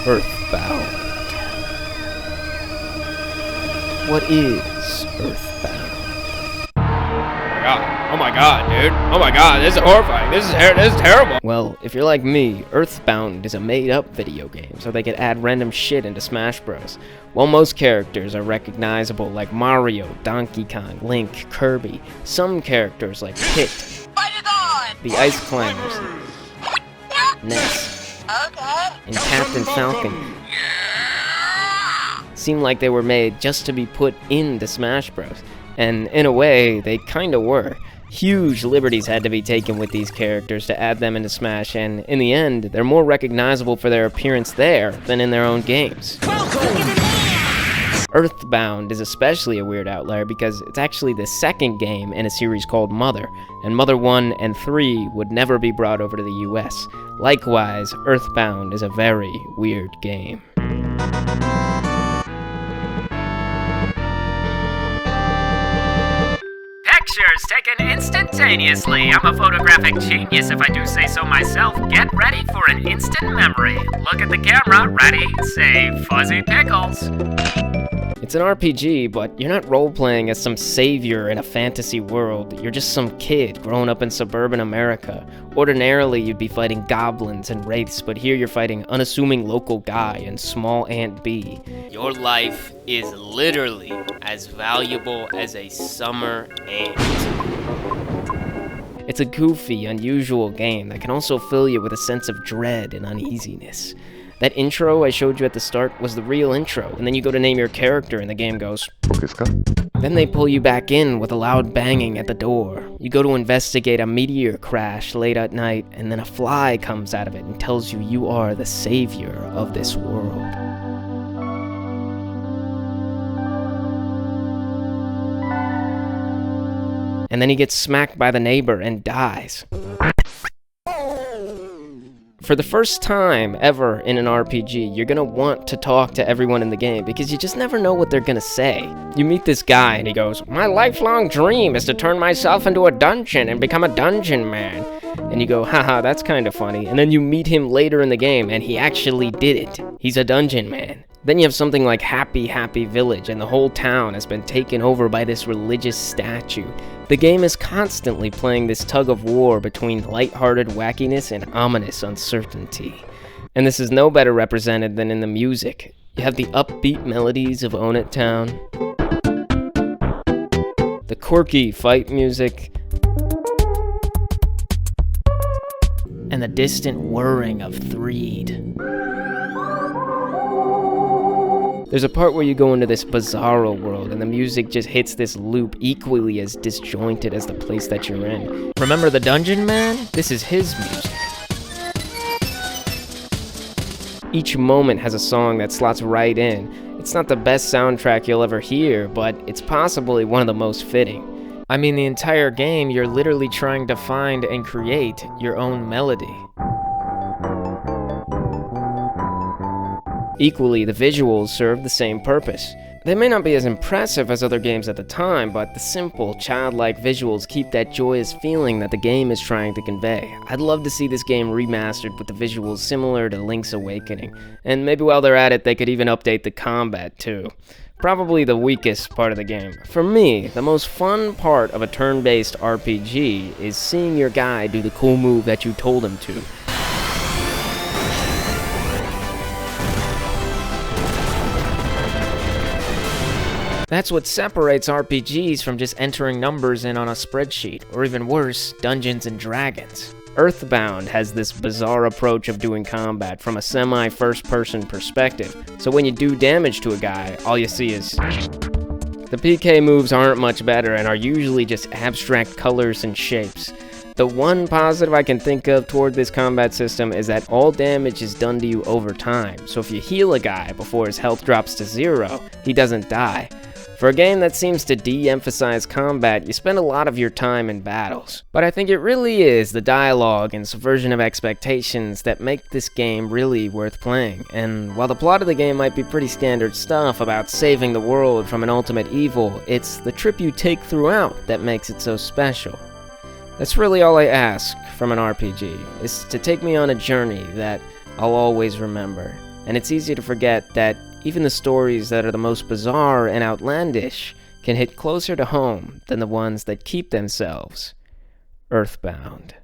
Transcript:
EarthBound. What is EarthBound? Oh my god, dude. Oh my god, this is horrifying. This is terrible. Well, if you're like me, EarthBound is a made-up video game, so they can add random shit into Smash Bros. While most characters are recognizable like Mario, Donkey Kong, Link, Kirby, some characters like Pit, the Ice Climbers, Ness, and Captain Falcon seem like they were made just to be put into Smash Bros. And in a way, they kinda were. Huge liberties had to be taken with these characters to add them into Smash, and in the end, they're more recognizable for their appearance there than in their own games. EarthBound is especially a weird outlier because it's actually the second game in a series called Mother, and Mother 1 and 3 would never be brought over to the US. Likewise, EarthBound is a very weird game. Pictures taken instantaneously. I'm a photographic genius if I do say so myself. Get ready for an instant memory. Look at the camera. Ready, say, fuzzy pickles. It's an RPG, but you're not role-playing as some savior in a fantasy world. You're just some kid growing up in suburban America. Ordinarily, you'd be fighting goblins and wraiths, but here you're fighting unassuming local guy and small Aunt Bee. Your life is literally as valuable as a summer ant. It's a goofy, unusual game that can also fill you with a sense of dread and uneasiness. That intro I showed you at the start was the real intro, and then you go to name your character and the game goes, Then they pull you back in with a loud banging at the door. You go to investigate a meteor crash late at night, and then a fly comes out of it and tells you you are the savior of this world. And then he gets smacked by the neighbor and dies. For the first time ever in an RPG, you're gonna want to talk to everyone in the game because you just never know what they're gonna say. You meet this guy and he goes, "My lifelong dream is to turn myself into a dungeon and become a dungeon man." And you go, haha, that's kind of funny. And then you meet him later in the game and he actually did it. He's a dungeon man. Then you have something like Happy Happy Village and the whole town has been taken over by this religious statue. The game is constantly playing this tug of war between lighthearted wackiness and ominous uncertainty. And this is no better represented than in the music. You have the upbeat melodies of Own It Town, the quirky fight music, and the distant whirring of Threed. There's a part where you go into this bizarro world and the music just hits this loop equally as disjointed as the place that you're in. Remember the Dungeon Man? This is his music. Each moment has a song that slots right in. It's not the best soundtrack you'll ever hear, but it's possibly one of the most fitting. I mean, the entire game, you're literally trying to find and create your own melody. Equally, the visuals serve the same purpose. They may not be as impressive as other games at the time, but the simple, childlike visuals keep that joyous feeling that the game is trying to convey. I'd love to see this game remastered with the visuals similar to Link's Awakening, and maybe while they're at it, they could even update the combat too. Probably the weakest part of the game. For me, the most fun part of a turn-based RPG is seeing your guy do the cool move that you told him to. That's what separates RPGs from just entering numbers in on a spreadsheet, or even worse, Dungeons and Dragons. EarthBound has this bizarre approach of doing combat from a semi-first-person perspective, so when you do damage to a guy, all you see is... The PK moves aren't much better and are usually just abstract colors and shapes. The one positive I can think of toward this combat system is that all damage is done to you over time, so if you heal a guy before his health drops to 0, he doesn't die. For a game that seems to de-emphasize combat, you spend a lot of your time in battles. But I think it really is the dialogue and subversion of expectations that make this game really worth playing. And while the plot of the game might be pretty standard stuff about saving the world from an ultimate evil, it's the trip you take throughout that makes it so special. That's really all I ask from an RPG, is to take me on a journey that I'll always remember. and it's easy to forget that even the stories that are the most bizarre and outlandish can hit closer to home than the ones that keep themselves earthbound.